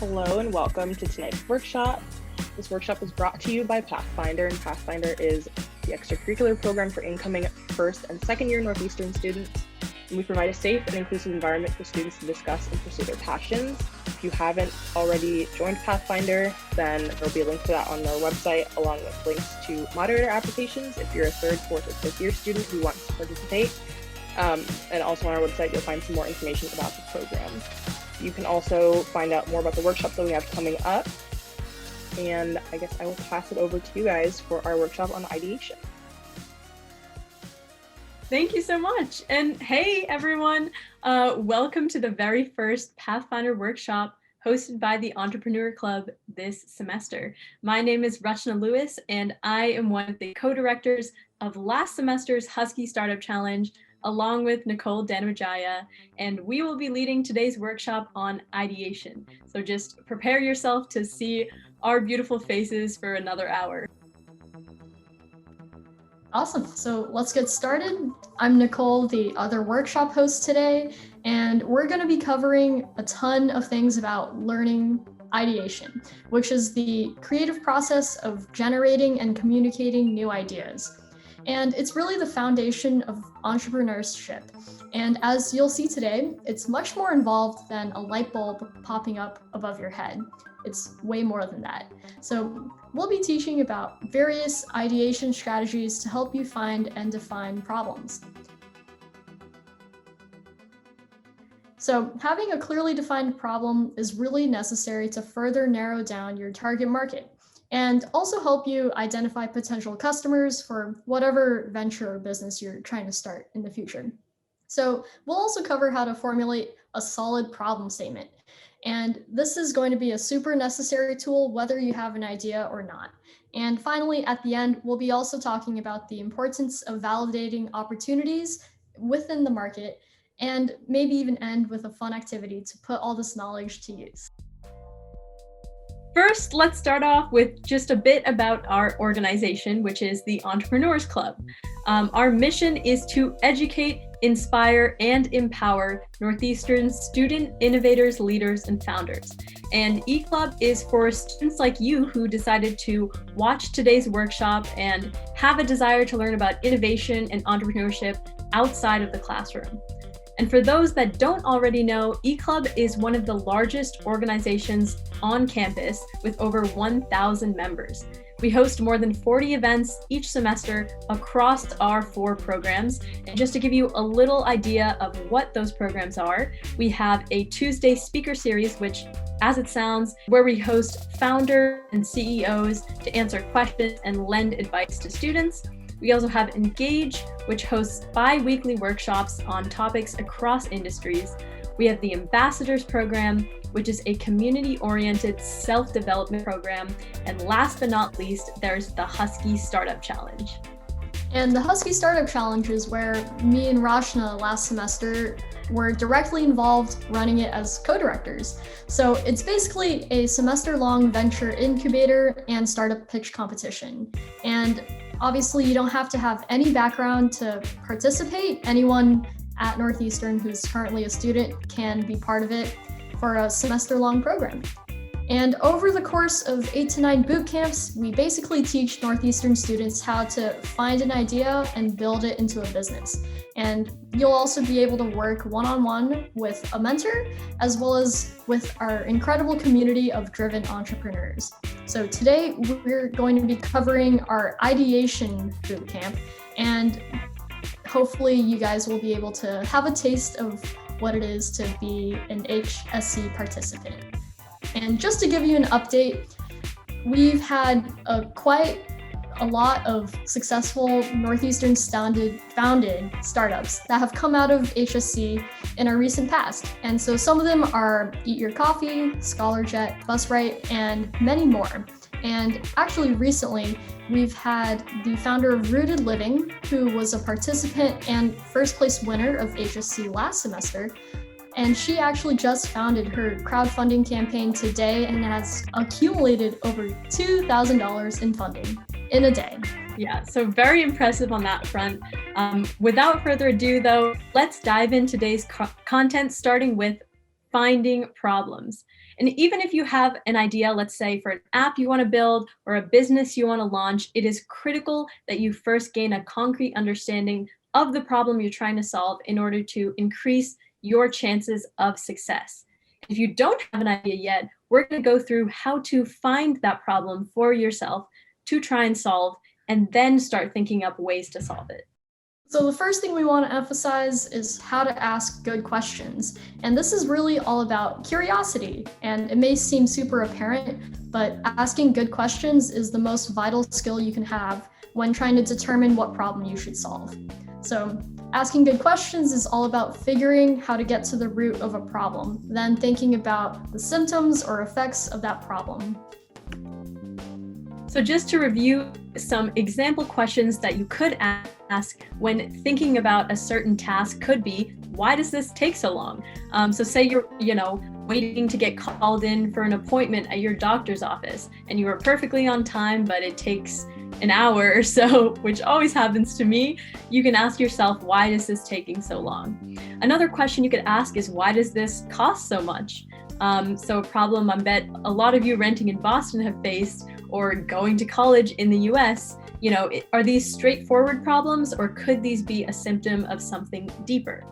Hello and welcome to tonight's workshop. This workshop was brought to you by Pathfinder, and Pathfinder is the extracurricular program for incoming first and second year Northeastern students. And we provide a safe and inclusive environment for students to discuss and pursue their passions. If you haven't already joined Pathfinder, then there'll be a link to that on our website, along with links to moderator applications if you're a third, fourth, or fifth year student who wants to participate. And also on our website, you'll find some more information about the program. You can also find out more about the workshops that we have coming up. And I guess I will pass it over to you guys for our workshop on ideation. Thank you so much. And hey, everyone, welcome to the very first Pathfinder workshop hosted by the Entrepreneur Club this semester. My name is Rachna Lewis, and I am one of the co-directors of last semester's Husky Startup Challenge, along with Nicole Danwijaya, and we will be leading today's workshop on ideation. So just prepare yourself to see our beautiful faces for another hour. Awesome, so let's get started. I'm Nicole, the other workshop host today, and we're gonna be covering a ton of things about learning ideation, which is the creative process of generating and communicating new ideas. And it's really the foundation of entrepreneurship. And as you'll see today, it's much more involved than a light bulb popping up above your head. It's way more than that. So we'll be teaching about various ideation strategies to help you find and define problems. So having a clearly defined problem is really necessary to further narrow down your target market, and also help you identify potential customers for whatever venture or business you're trying to start in the future. So we'll also cover how to formulate a solid problem statement. And this is going to be a super necessary tool, whether you have an idea or not. And finally, at the end, we'll be also talking about the importance of validating opportunities within the market, and maybe even end with a fun activity to put all this knowledge to use. First, let's start off with just a bit about our organization, which is the Entrepreneurs Club. Our mission is to educate, inspire, and empower Northeastern student innovators, leaders, and founders. And eClub is for students like you who decided to watch today's workshop and have a desire to learn about innovation and entrepreneurship outside of the classroom. And for those that don't already know, eClub is one of the largest organizations on campus with over 1,000 members. We host more than 40 events each semester across our 4 programs. And just to give you a little idea of what those programs are, we have a Tuesday speaker series, which, as it sounds, where we host founders and CEOs to answer questions and lend advice to students. We also have Engage, which hosts bi-weekly workshops on topics across industries. We have the Ambassadors Program, which is a community-oriented self-development program. And last but not least, there's the Husky Startup Challenge. And the Husky Startup Challenge is where me and Rachna last semester were directly involved running it as co-directors. So it's basically a semester-long venture incubator and startup pitch competition. And obviously, you don't have to have any background to participate. Anyone at Northeastern who's currently a student can be part of it for a semester-long program. And over the course of 8 to 9 boot camps, we basically teach Northeastern students how to find an idea and build it into a business. And you'll also be able to work one-on-one with a mentor, as well as with our incredible community of driven entrepreneurs. So today we're going to be covering our ideation boot camp, and hopefully you guys will be able to have a taste of what it is to be an HSC participant. And just to give you an update, we've had quite a lot of successful Northeastern founded startups that have come out of HSC in our recent past. And so some of them are Eat Your Coffee, ScholarJet, Busright, and many more. And actually recently, we've had the founder of Rooted Living, who was a participant and first place winner of HSC last semester. And she actually just founded her crowdfunding campaign today and has accumulated over $2,000 in funding in a day. Yeah, so very impressive on that front. Without further ado, though, let's dive into today's content, starting with finding problems. And even if you have an idea, let's say for an app you want to build or a business you want to launch, it is critical that you first gain a concrete understanding of the problem you're trying to solve in order to increase your chances of success. If you don't have an idea yet, we're going to go through how to find that problem for yourself to try and solve, and then start thinking up ways to solve it. So the first thing we want to emphasize is how to ask good questions. And this is really all about curiosity. And it may seem super apparent, but asking good questions is the most vital skill you can have when trying to determine what problem you should solve. So asking good questions is all about figuring how to get to the root of a problem, then thinking about the symptoms or effects of that problem. So just to review some example questions that you could ask when thinking about a certain task could be, why does this take so long? So say you're, waiting to get called in for an appointment at your doctor's office and you are perfectly on time, but it takes an hour or so, which always happens to me. You can ask yourself, why is this taking so long? Another question you could ask is, why does this cost so much? So a problem I bet a lot of you renting in Boston have faced, or going to college in the US, are these straightforward problems, or could these be a symptom of something deeper?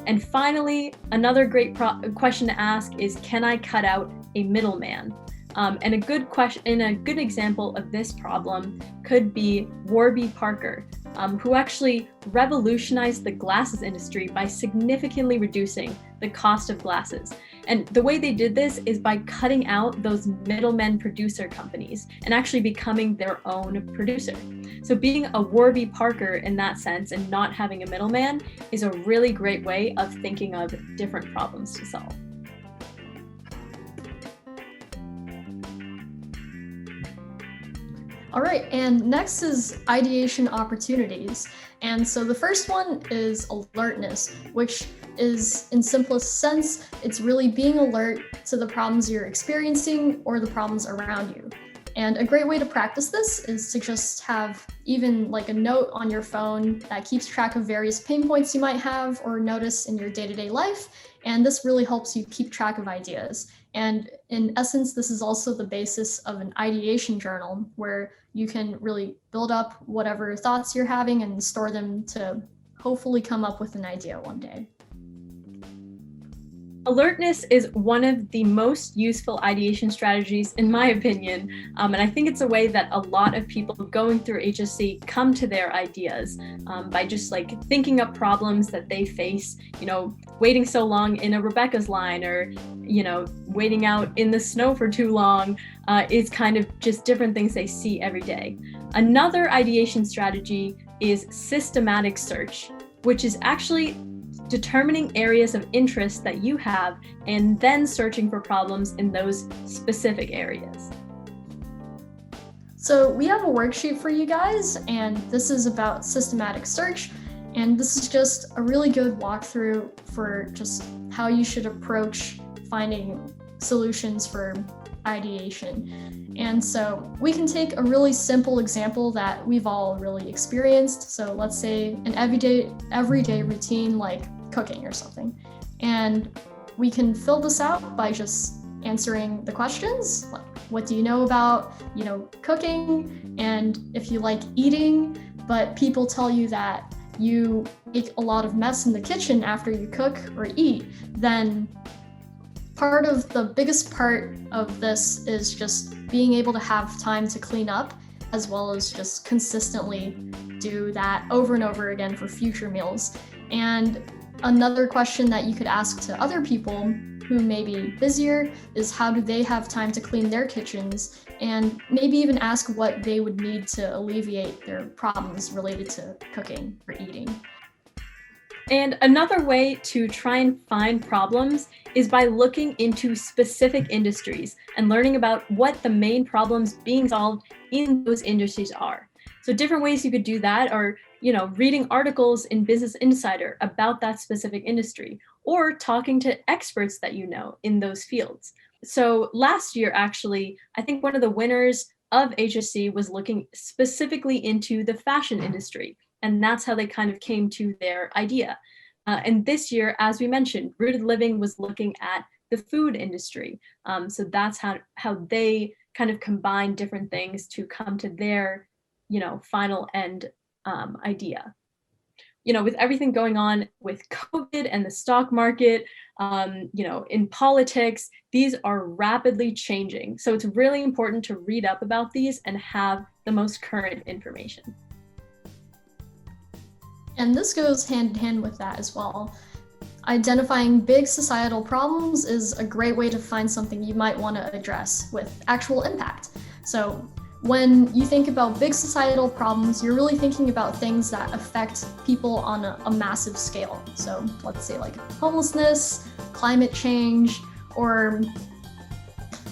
And finally, another great question to ask is, can I cut out a middleman? And a good question, and a good example of this problem could be Warby Parker, who actually revolutionized the glasses industry by significantly reducing the cost of glasses. And the way they did this is by cutting out those middlemen producer companies and actually becoming their own producer. So being a Warby Parker in that sense and not having a middleman is a really great way of thinking of different problems to solve. All right, and next is ideation opportunities. And so the first one is alertness, which is, in simplest sense, it's really being alert to the problems you're experiencing or the problems around you. And a great way to practice this is to just have even like a note on your phone that keeps track of various pain points you might have or notice in your day-to-day life. And this really helps you keep track of ideas. And in essence, this is also the basis of an ideation journal, where you can really build up whatever thoughts you're having and store them to hopefully come up with an idea one day. Alertness is one of the most useful ideation strategies, in my opinion, and I think it's a way that a lot of people going through HSC come to their ideas by just like thinking up problems that they face, waiting so long in a Rebecca's line, or waiting out in the snow for too long, is kind of just different things they see every day. Another ideation strategy is systematic search, which is actually determining areas of interest that you have and then searching for problems in those specific areas. So we have a worksheet for you guys, and this is about systematic search. And this is just a really good walkthrough for just how you should approach finding solutions for ideation. And so we can take a really simple example that we've all really experienced. So let's say an everyday routine like cooking or something. And we can fill this out by just answering the questions, like what do you know about, cooking, and if you like eating, but people tell you that you make a lot of mess in the kitchen after you cook or eat, then the biggest part of this is just being able to have time to clean up, as well as just consistently do that over and over again for future meals. And another question that you could ask to other people who may be busier is, how do they have time to clean their kitchens? And maybe even ask what they would need to alleviate their problems related to cooking or eating. And another way to try and find problems is by looking into specific industries and learning about what the main problems being solved in those industries are. So different ways you could do that are, reading articles in Business Insider about that specific industry, or talking to experts that in those fields. So last year, actually, I think one of the winners of HSC was looking specifically into the fashion industry. And that's how they kind of came to their idea. And this year, as we mentioned, Rooted Living was looking at the food industry. So that's how they kind of combine different things to come to their, final end idea. With everything going on with COVID and the stock market, in politics, these are rapidly changing. So it's really important to read up about these and have the most current information. And this goes hand in hand with that as well. Identifying big societal problems is a great way to find something you might want to address with actual impact. So when you think about big societal problems, you're really thinking about things that affect people on a massive scale. So let's say like homelessness, climate change, or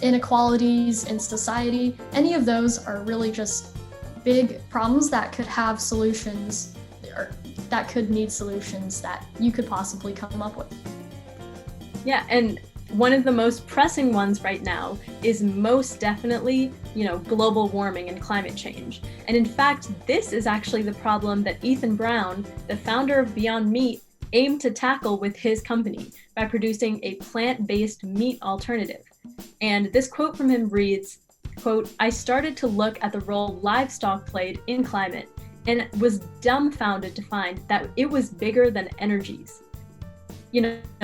inequalities in society. Any of those are really just big problems that could have solutions, or that could need solutions that you could possibly come up with. Yeah, and one of the most pressing ones right now is most definitely, global warming and climate change. And in fact, this is actually the problem that Ethan Brown, the founder of Beyond Meat, aimed to tackle with his company by producing a plant-based meat alternative. And this quote from him reads, quote, "I started to look at the role livestock played in climate and was dumbfounded to find that it was bigger than energies."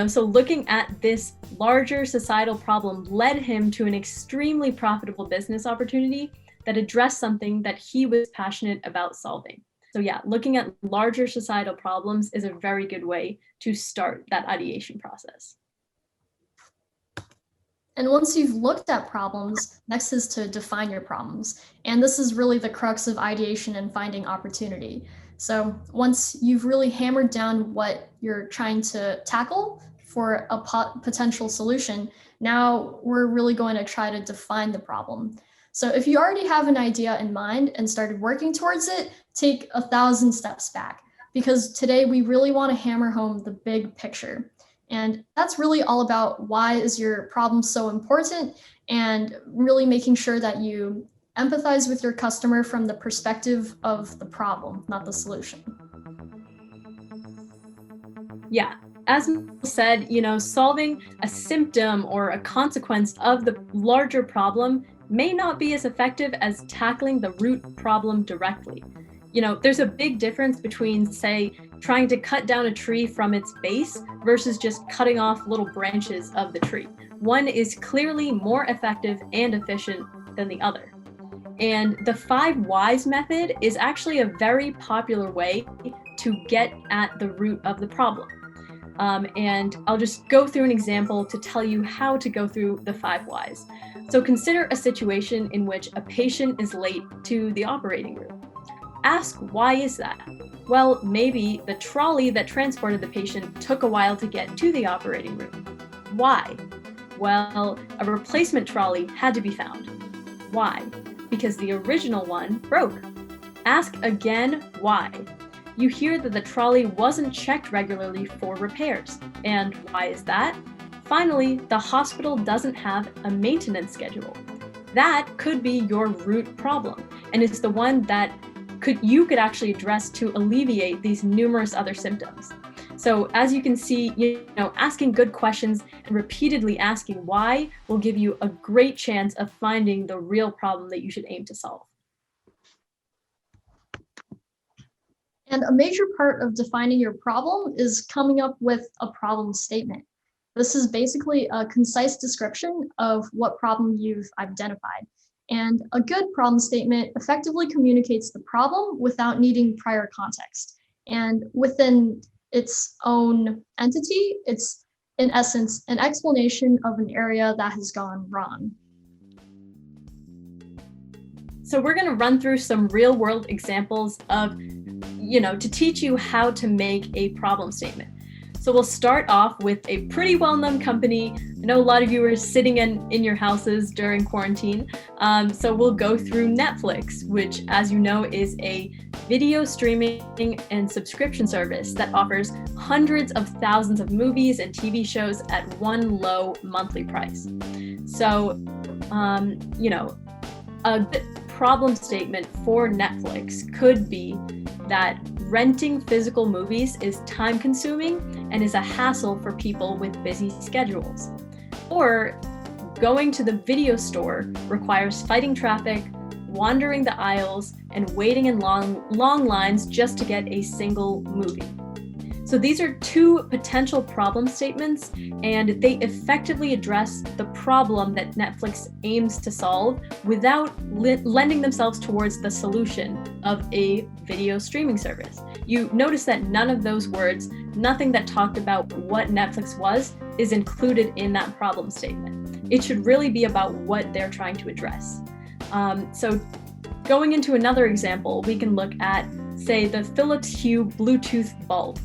So looking at this larger societal problem led him to an extremely profitable business opportunity that addressed something that he was passionate about solving. So yeah, looking at larger societal problems is a very good way to start that ideation process. And once you've looked at problems, next is to define your problems. And this is really the crux of ideation and finding opportunity. So once you've really hammered down what you're trying to tackle for a potential solution, now we're really going to try to define the problem. So if you already have an idea in mind and started working towards it, take 1,000 steps back, because today we really want to hammer home the big picture. And that's really all about why is your problem so important, and really making sure that you empathize with your customer from the perspective of the problem, not the solution. Yeah, as Nicole said, solving a symptom or a consequence of the larger problem may not be as effective as tackling the root problem directly. There's a big difference between, say, trying to cut down a tree from its base versus just cutting off little branches of the tree. One is clearly more effective and efficient than the other. And the 5 whys method is actually a very popular way to get at the root of the problem. And I'll just go through an example to tell you how to go through the 5 whys. So consider a situation in which a patient is late to the operating room. Ask, why is that? Well, maybe the trolley that transported the patient took a while to get to the operating room. Why? Well, a replacement trolley had to be found. Why? Because the original one broke. Ask again, why? You hear that the trolley wasn't checked regularly for repairs. And why is that? Finally, the hospital doesn't have a maintenance schedule. That could be your root problem, and it's the one that you could actually address to alleviate these numerous other symptoms. So as you can see, asking good questions and repeatedly asking why will give you a great chance of finding the real problem that you should aim to solve. And a major part of defining your problem is coming up with a problem statement. This is basically a concise description of what problem you've identified. And a good problem statement effectively communicates the problem without needing prior context. And within its own entity, it's in essence an explanation of an area that has gone wrong. So we're going to run through some real world examples of, to teach you how to make a problem statement. So we'll start off with a pretty well-known company. I know a lot of you are sitting in your houses during quarantine. So we'll go through Netflix, which, as you know, is a video streaming and subscription service that offers hundreds of thousands of movies and TV shows at one low monthly price. So, a good problem statement for Netflix could be that renting physical movies is time-consuming and is a hassle for people with busy schedules. Or going to the video store requires fighting traffic, wandering the aisles, and waiting in long lines just to get a single movie. So these are two potential problem statements, and they effectively address the problem that Netflix aims to solve without lending themselves towards the solution of a video streaming service. You notice that none of those words, nothing that talked about what Netflix was, is included in that problem statement. It should really be about what they're trying to address. So going into another example, we can look at, say, the Philips Hue Bluetooth bulb.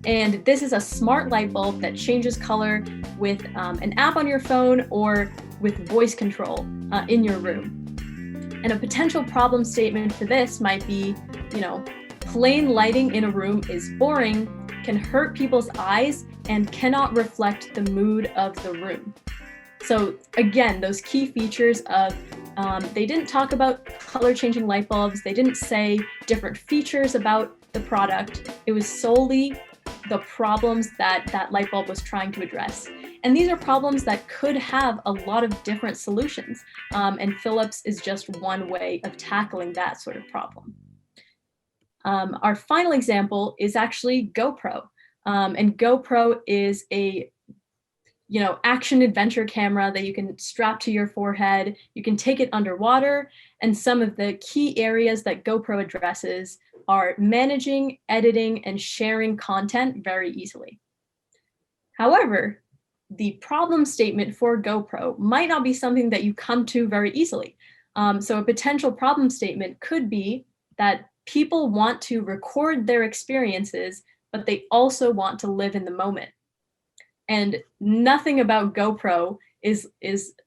And this is a smart light bulb that changes color with an app on your phone or with voice control in your room. And a potential problem statement for this might be, plain lighting in a room is boring, can hurt people's eyes, and cannot reflect the mood of the room. So again, those key features of, they didn't talk about color changing light bulbs, they didn't say different features about the product, it was solely the problems that light bulb was trying to address. And these are problems that could have a lot of different solutions. And Philips is just one way of tackling that sort of problem. Our final example is actually GoPro. And GoPro is a action adventure camera that you can strap to your forehead. You can take it underwater. And some of the key areas that GoPro addresses are managing, editing, and sharing content very easily. However, the problem statement for GoPro might not be something that you come to very easily. So a potential problem statement could be that people want to record their experiences, but they also want to live in the moment. And nothing about GoPro is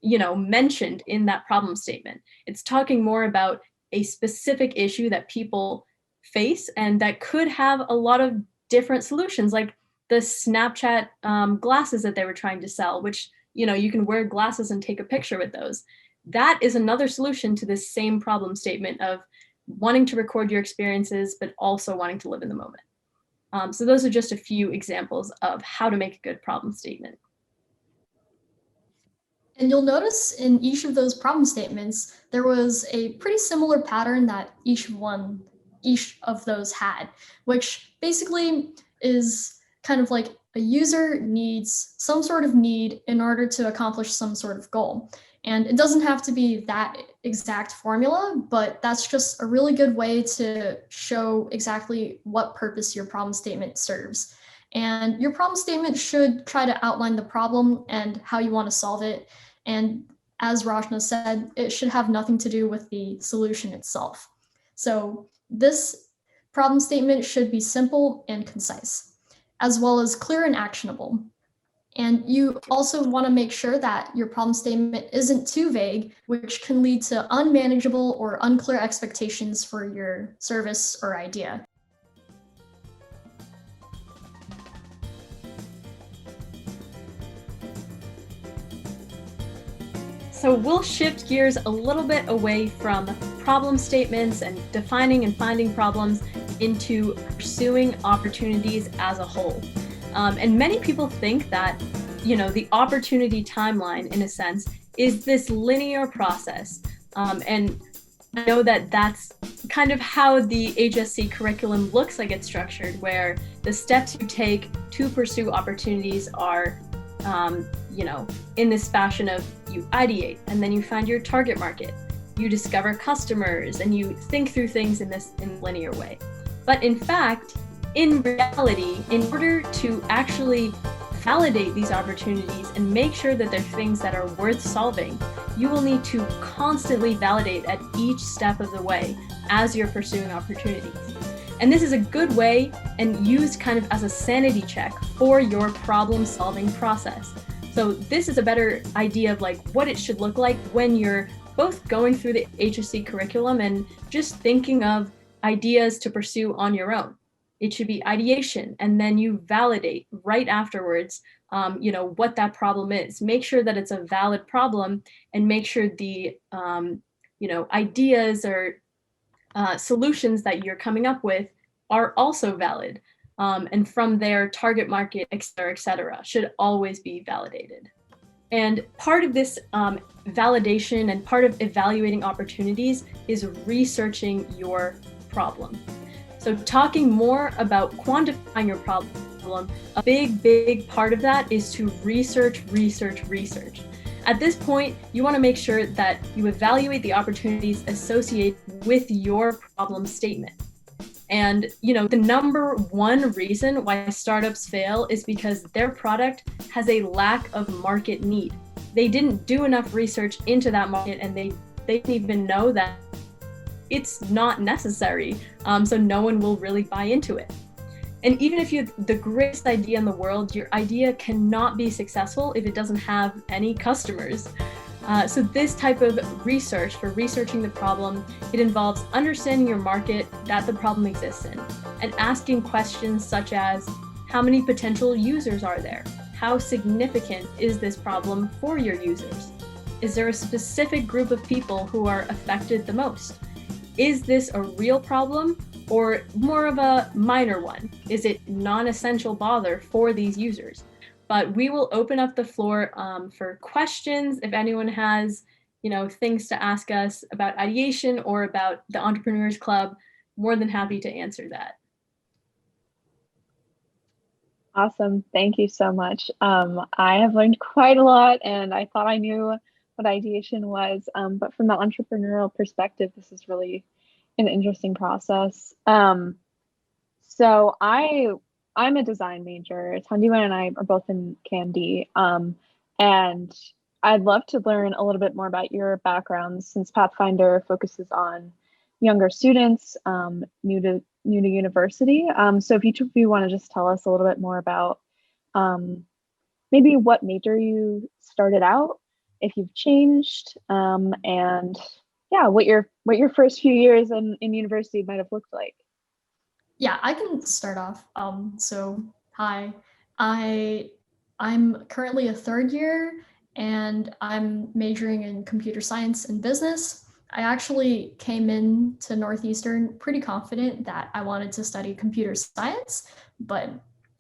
mentioned in that problem statement. It's talking more about a specific issue that people face and that could have a lot of different solutions, like the Snapchat glasses that they were trying to sell, which you can wear glasses and take a picture with those. That is another solution to this same problem statement of wanting to record your experiences but also wanting to live in the moment. So those are just a few examples of how to make a good problem statement. And you'll notice in each of those problem statements, there was a pretty similar pattern that each of those had, which basically is kind of like a user needs some sort of need in order to accomplish some sort of goal. And it doesn't have to be that exact formula, but that's just a really good way to show exactly what purpose your problem statement serves. And your problem statement should try to outline the problem and how you want to solve it. And as Rachna said, it should have nothing to do with the solution itself. So this problem statement should be simple and concise, as well as clear and actionable. And you also want to make sure that your problem statement isn't too vague, which can lead to unmanageable or unclear expectations for your service or idea. So we'll shift gears a little bit away from problem statements and defining and finding problems into pursuing opportunities as a whole. And many people think that, the opportunity timeline, in a sense, is this linear process. And I know that that's kind of how the HSC curriculum looks like it's structured, where the steps you take to pursue opportunities are in this fashion of you ideate, and then you find your target market, you discover customers, and you think through things in linear way. But in fact, in reality, in order to actually validate these opportunities and make sure that they're things that are worth solving, you will need to constantly validate at each step of the way as you're pursuing opportunities. And this is a good way and used kind of as a sanity check for your problem-solving process. So this is a better idea of like what it should look like when you're both going through the HSC curriculum and just thinking of ideas to pursue on your own. It should be ideation, and then you validate right afterwards, what that problem is. Make sure that it's a valid problem, and make sure the, ideas or solutions that you're coming up with are also valid. And from there, target market, et cetera, should always be validated. And part of this validation and part of evaluating opportunities is researching your problem. So talking more about quantifying your problem, a big part of that is to research. At this point, you want to make sure that you evaluate the opportunities associated with your problem statement. And the number one reason why startups fail is because their product has a lack of market need. They didn't do enough research into that market, and they didn't even know that it's not necessary. So no one will really buy into it. And even if you have the greatest idea in the world, your idea cannot be successful if it doesn't have any customers. So this type of research, for researching the problem, it involves understanding your market that the problem exists in, and asking questions such as, how many potential users are there? How significant is this problem for your users? Is there a specific group of people who are affected the most? Is this a real problem or more of a minor one? Is it non-essential bother for these users? But we will open up the floor for questions. If anyone has, things to ask us about ideation or about the Entrepreneurs Club, more than happy to answer that. Awesome. Thank you so much. I have learned quite a lot, and I thought I knew what ideation was, but from the entrepreneurial perspective, this is really an interesting process. So I'm a design major. Thandiwe and I are both in CAMD, and I'd love to learn a little bit more about your backgrounds, since Pathfinder focuses on younger students, new to university. So if each of you want to just tell us a little bit more about maybe what major you started out, if you've changed, and yeah, what your first few years in university might have looked like. Yeah, I can start off. So hi, I'm currently a third year, and I'm majoring in computer science and business. I actually came in to Northeastern pretty confident that I wanted to study computer science, but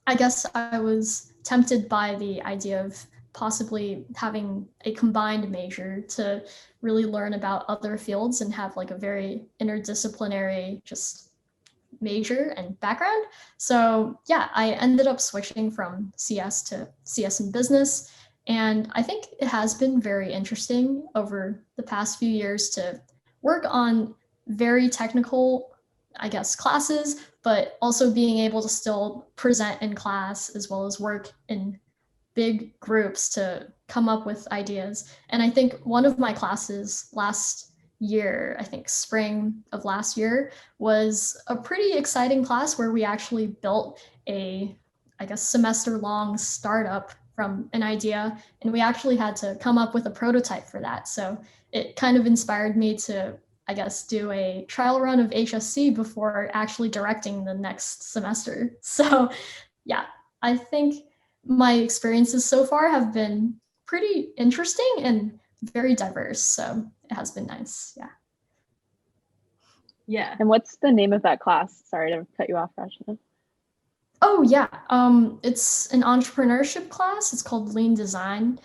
I guess I was tempted by the idea of possibly having a combined major to really learn about other fields and have like a very interdisciplinary just major and background. So yeah, I ended up switching from CS to CS in business. And I think it has been very interesting over the past few years to work on very technical, I guess, classes, but also being able to still present in class as well as work in big groups to come up with ideas. And I think one of my classes last year, I think spring of last year, was a pretty exciting class where we actually built a, I guess, semester-long startup from an idea, and we actually had to come up with a prototype for that. So it kind of inspired me to, I guess, do a trial run of HSC before actually directing the next semester. So yeah, I think my experiences so far have been pretty interesting and very diverse. So it has been nice. Yeah. Yeah. And what's the name of that class? Sorry to cut you off, Rachna. Oh yeah, it's an entrepreneurship class. It's called Lean Design,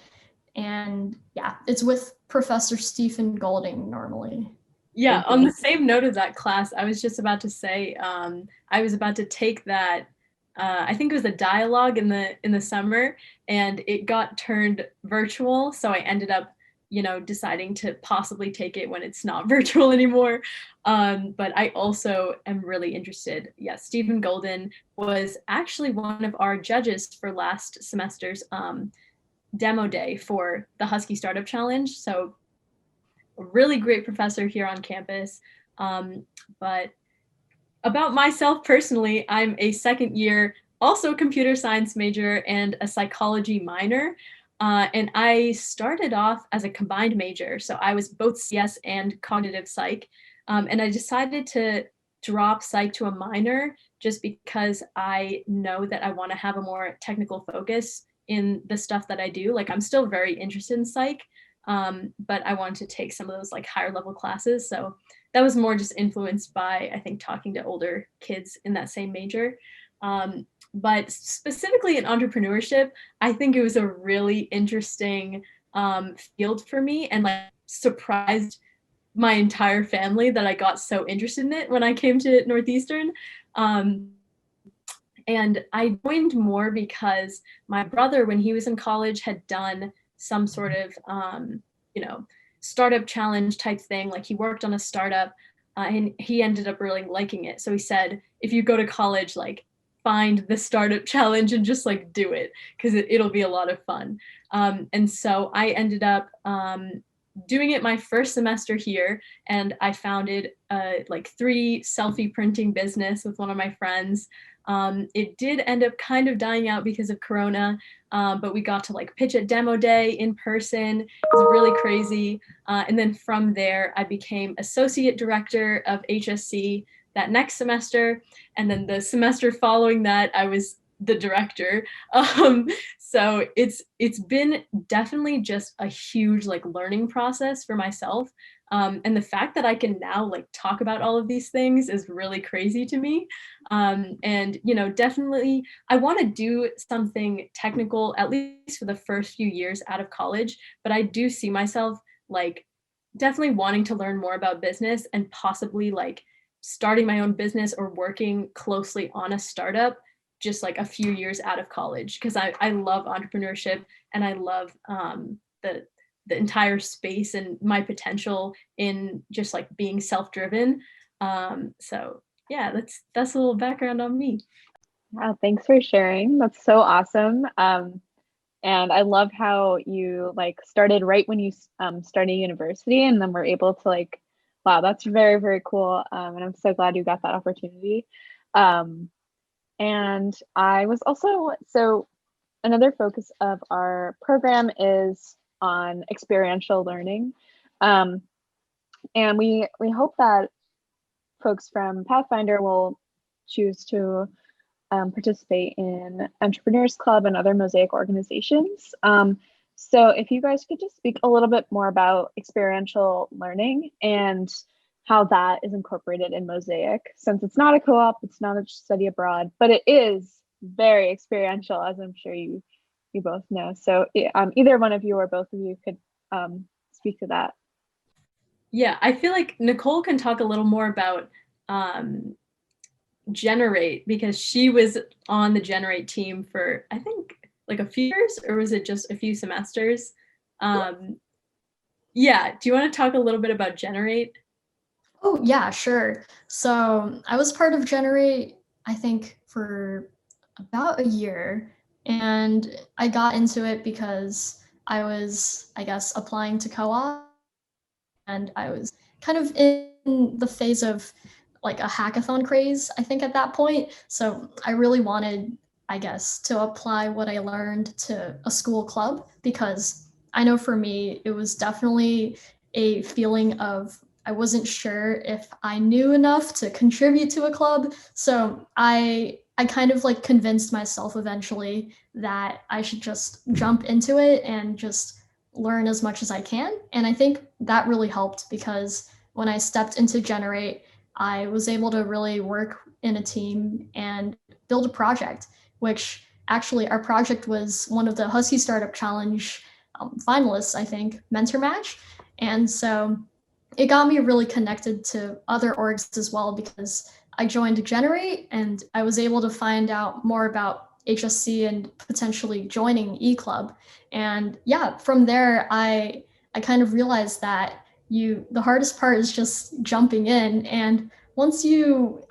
and yeah, it's with Professor Stephen Golding normally. Yeah, on the same note of that class, I was just about to say, I was about to take that. I think it was a dialogue in the summer, and it got turned virtual. So I ended up, deciding to possibly take it when it's not virtual anymore. But I also am really interested. Yeah, Stephen Golden was actually one of our judges for last semester's demo day for the Husky Startup Challenge. So a really great professor here on campus. But about myself personally, I'm a second year, also a computer science major and a psychology minor. And I started off as a combined major. So I was both CS and cognitive psych. And I decided to drop psych to a minor just because I know that I want to have a more technical focus in the stuff that I do. Like, I'm still very interested in psych, but I wanted to take some of those like higher level classes. So that was more just influenced by, I think, talking to older kids in that same major. but specifically in entrepreneurship, I think it was a really interesting field for me, and like surprised my entire family that I got so interested in it when I came to Northeastern. And I joined more because my brother, when he was in college, had done some sort of, startup challenge type thing. Like he worked on a startup and he ended up really liking it. So he said, if you go to college, like find the startup challenge and just like do it, because it'll be a lot of fun. And so I ended up doing it my first semester here, and I founded like 3 selfie printing business with one of my friends. It did end up kind of dying out because of Corona, but we got to like pitch at demo day in person. It was really crazy. And then from there, I became associate director of HSC that next semester. And then the semester following that, I was the director. So it's been definitely just a huge like learning process for myself. And the fact that I can now like talk about all of these things is really crazy to me. And definitely I want to do something technical, at least for the first few years out of college, but I do see myself like definitely wanting to learn more about business and possibly like starting my own business or working closely on a startup just like a few years out of college, because I love entrepreneurship and I love the entire space and my potential in just like being self-driven. So yeah, that's a little background on me. Wow, thanks for sharing. That's so awesome. And I love how you like started right when you started university, and then were able to like, wow, that's very, very cool. And I'm so glad you got that opportunity. And I was also, so another focus of our program is on experiential learning. And we hope that folks from Pathfinder will choose to participate in Entrepreneurs Club and other Mosaic organizations. So if you guys could just speak a little bit more about experiential learning and how that is incorporated in Mosaic, since it's not a co-op, it's not a study abroad, but it is very experiential, as I'm sure you both know. So either one of you or both of you could speak to that. Yeah, I feel like Nicole can talk a little more about Generate, because she was on the Generate team for I think like a few years, or was it just a few semesters? Yeah, do you want to talk a little bit about Generate? Oh, yeah, sure. So I was part of Generate, I think, for about a year. And I got into it because I was, I guess, applying to co-op. And I was kind of in the phase of like a hackathon craze, I think, at that point. So I really wanted, I guess, to apply what I learned to a school club, because I know for me, it was definitely a feeling of I wasn't sure if I knew enough to contribute to a club. So I kind of like convinced myself eventually that I should just jump into it and just learn as much as I can. And I think that really helped, because when I stepped into Generate, I was able to really work in a team and build a project, which actually our project was one of the Husky Startup Challenge finalists, I think, mentor match. And so it got me really connected to other orgs as well, because I joined Generate and I was able to find out more about HSC and potentially joining eClub. And yeah, from there, I kind of realized that the hardest part is just jumping in. And once you've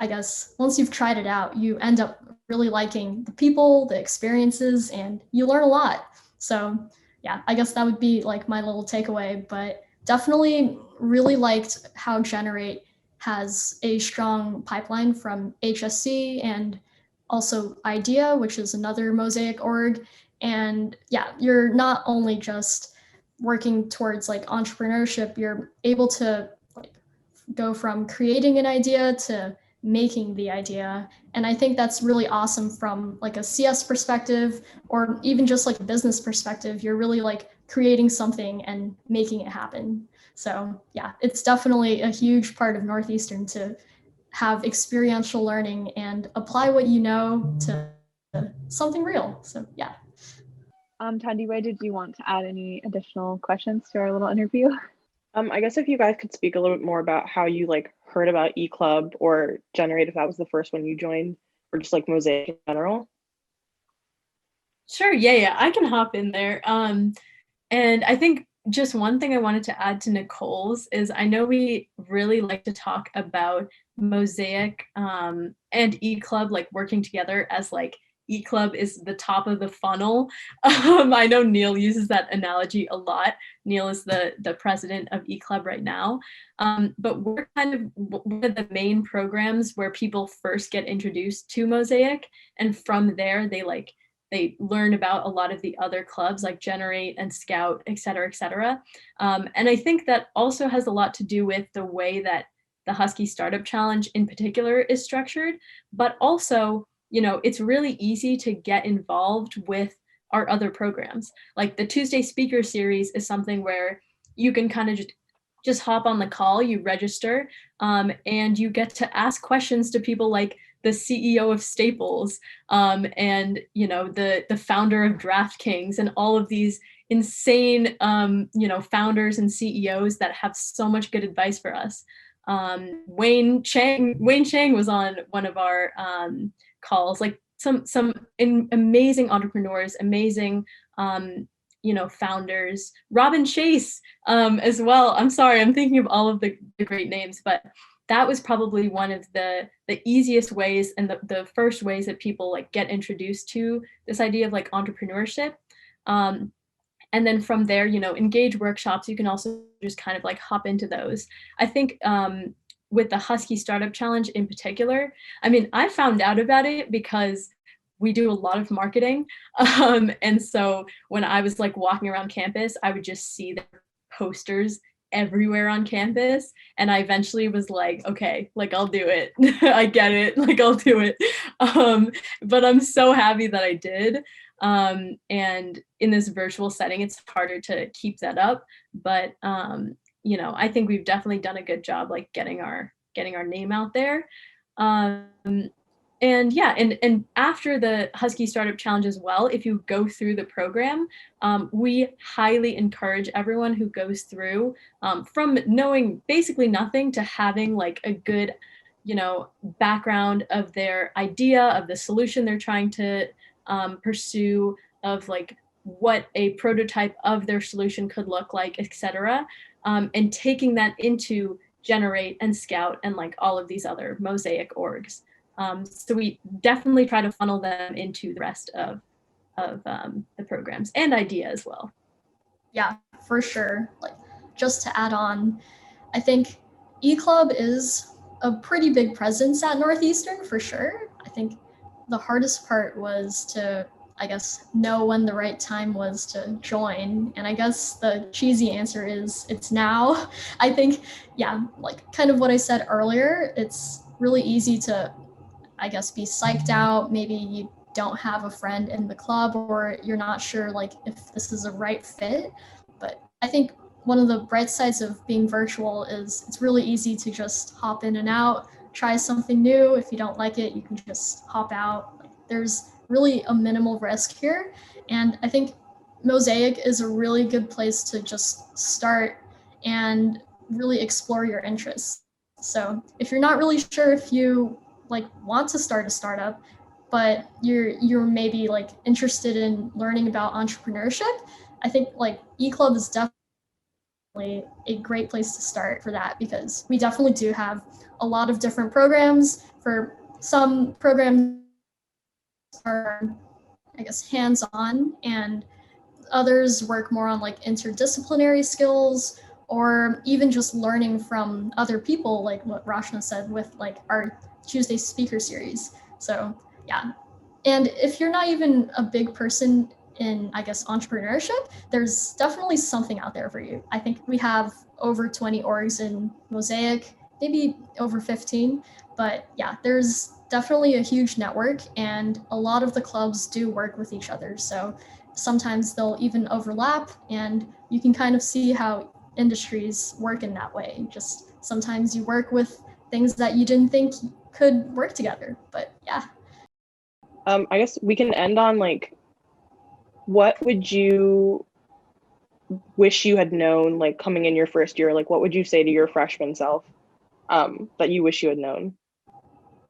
tried it out, you end up really liking the people, the experiences, and you learn a lot. So yeah, I guess that would be like my little takeaway, but definitely really liked how Generate has a strong pipeline from HSC and also IDEA, which is another Mosaic org. And yeah, you're not only just working towards like entrepreneurship, you're able to like go from creating an idea to making the idea. And I think that's really awesome from like a CS perspective, or even just like a business perspective. You're really like creating something and making it happen. So yeah, it's definitely a huge part of Northeastern to have experiential learning and apply what you know to something real. So yeah. Thandiwe, did you want to add any additional questions to our little interview? I guess if you guys could speak a little bit more about how you like heard about eClub or Generate, if that was the first one you joined, or just like Mosaic in general. Sure, yeah, I can hop in there. And I think just one thing I wanted to add to Nicole's is I know we really like to talk about Mosaic and eClub like working together as like eClub is the top of the funnel. I know Neil uses that analogy a lot. Neil is the president of eClub right now. But we're kind of one of the main programs where people first get introduced to Mosaic. And from there, they learn about a lot of the other clubs like Generate and Scout, et cetera, et cetera. And I think that also has a lot to do with the way that the Husky Startup Challenge in particular is structured, but also, you know, it's really easy to get involved with our other programs. Like the Tuesday Speaker Series is something where you can kind of just hop on the call, you register, and you get to ask questions to people like the CEO of Staples, and you know the founder of DraftKings, and all of these insane you know founders and CEOs that have so much good advice for us. Wayne Chang was on one of our calls, like some amazing entrepreneurs, amazing you know founders. Robin Chase as well. I'm sorry, I'm thinking of all of the great names, but that was probably one of the easiest ways and the first ways that people like get introduced to this idea of like entrepreneurship. And then from there, you know, Engage workshops, you can also just kind of like hop into those. I think with the Husky Startup Challenge in particular, I mean, I found out about it because we do a lot of marketing. And so when I was like walking around campus, I would just see the posters everywhere on campus, and I eventually was like, okay, like I'll do it. I get it, like I'll do it. But I'm so happy that I did. And in this virtual setting, it's harder to keep that up, but you know, I think we've definitely done a good job like getting our name out there. And yeah, and after the Husky Startup Challenge as well, if you go through the program, we highly encourage everyone who goes through from knowing basically nothing to having like a good, you know, background of their idea, of the solution they're trying to pursue, of like what a prototype of their solution could look like, etc. And taking that into Generate and Scout and like all of these other Mosaic orgs. So we definitely try to funnel them into the rest of the programs and Idea as well. Yeah, for sure. Like just to add on, I think eClub is a pretty big presence at Northeastern for sure. I think the hardest part was to, I guess, know when the right time was to join. And I guess the cheesy answer is it's now. I think, yeah, like kind of what I said earlier, it's really easy to, I guess, be psyched out. Maybe you don't have a friend in the club or you're not sure like if this is a right fit. But I think one of the bright sides of being virtual is it's really easy to just hop in and out, try something new. If you don't like it, you can just hop out. Like, there's really a minimal risk here. And I think Mosaic is a really good place to just start and really explore your interests. So if you're not really sure if you like want to start a startup, but you're maybe like interested in learning about entrepreneurship, I think like eClub is definitely a great place to start for that, because we definitely do have a lot of different programs. For some programs are, I guess, hands-on, and others work more on like interdisciplinary skills, or even just learning from other people, like what Rachna said with like our Tuesday Speaker Series. So yeah, and if you're not even a big person in, I guess, entrepreneurship, there's definitely something out there for you. I think we have over 20 orgs in Mosaic, maybe over 15, but yeah, there's definitely a huge network, and a lot of the clubs do work with each other. So sometimes they'll even overlap, and you can kind of see how industries work in that way. Just sometimes you work with things that you didn't think could work together, but yeah. I guess we can end on like, what would you wish you had known like coming in your first year? Like, what would you say to your freshman self that you wish you had known?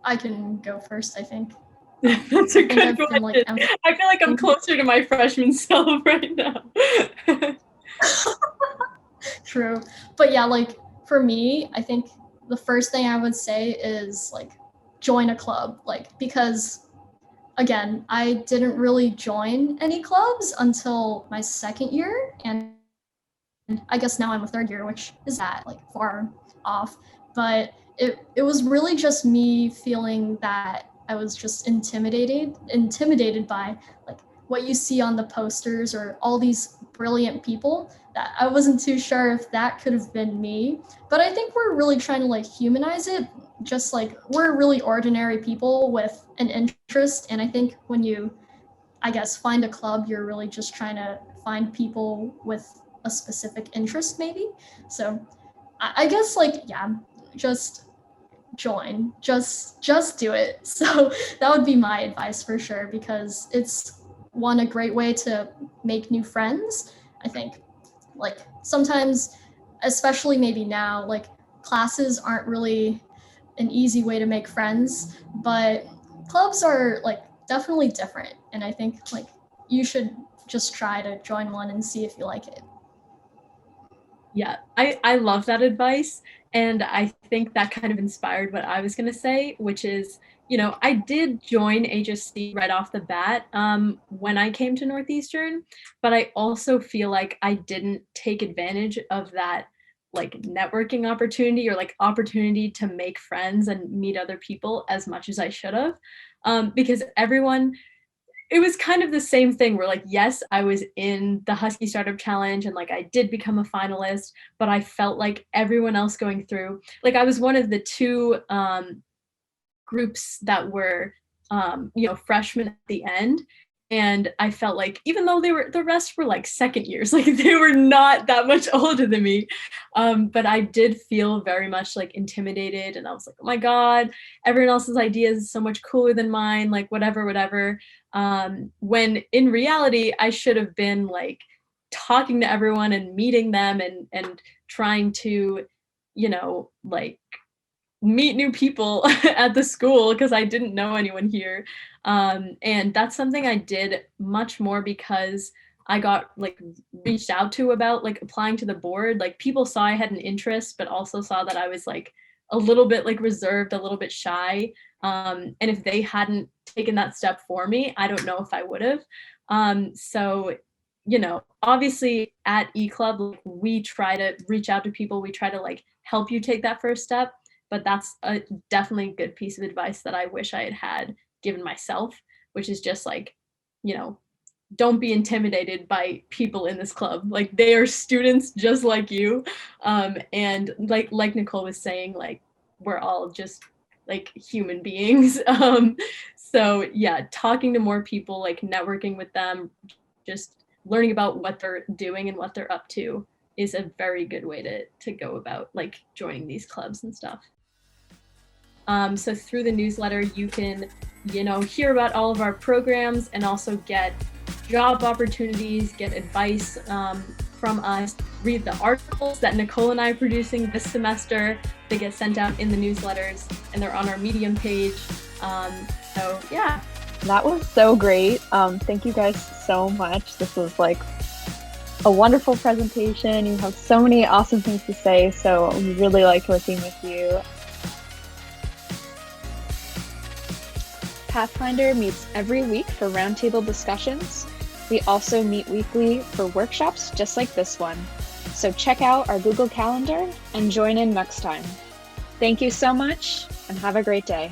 I can go first, I think. That's a good I've been, question. I feel like I'm closer to my freshman self right now. True. But yeah, like for me, I think the first thing I would say is like join a club. Like, because again, I didn't really join any clubs until my second year. And I guess now I'm a third year, which is that like far off. But it was really just me feeling that I was just intimidated by like what you see on the posters or all these brilliant people, that I wasn't too sure if that could have been me. But I think we're really trying to like humanize it, just like we're really ordinary people with an interest. And I think when you, I guess, find a club, you're really just trying to find people with a specific interest maybe. So I guess like, yeah, just join, just do it. So that would be my advice for sure, because it's one, a great way to make new friends. I think like sometimes, especially maybe now, like classes aren't really an easy way to make friends, but clubs are like definitely different. And I think like you should just try to join one and see if you like it. Yeah, I love that advice. And I think that kind of inspired what I was going to say, which is, you know, I did join HSC right off the bat when I came to Northeastern, but I also feel like I didn't take advantage of that like networking opportunity or like opportunity to make friends and meet other people as much as I should have, because everyone, it was kind of the same thing where like, yes, I was in the Husky Startup Challenge and like I did become a finalist, but I felt like everyone else going through, like I was one of the two groups that were, you know, freshmen at the end. And I felt like even though the rest were like second years, like they were not that much older than me. But I did feel very much like intimidated. And I was like, oh my God, everyone else's ideas is so much cooler than mine, like whatever. When in reality, I should have been like talking to everyone and meeting them and trying to, you know, like meet new people at the school because I didn't know anyone here. And that's something I did much more because I got like reached out to about like applying to the board. Like people saw I had an interest, but also saw that I was like a little bit like reserved, a little bit shy. And if they hadn't taken that step for me, I don't know if I would have. So, you know, obviously at eClub, we try to reach out to people. We try to like help you take that first step. But that's a definitely good piece of advice that I wish I had given myself, which is just like, you know, don't be intimidated by people in this club. Like they are students just like you. And like Nicole was saying, like we're all just like human beings. So yeah, talking to more people, like networking with them, just learning about what they're doing and what they're up to is a very good way to go about like joining these clubs and stuff. So through the newsletter, you can, you know, hear about all of our programs and also get job opportunities, get advice from us, read the articles that Nicole and I are producing this semester. They get sent out in the newsletters and they're on our Medium page. So yeah. That was so great. Thank you guys so much. This was like a wonderful presentation. You have so many awesome things to say. So we really liked working with you. Pathfinder meets every week for roundtable discussions. We also meet weekly for workshops just like this one. So check out our Google Calendar and join in next time. Thank you so much and have a great day.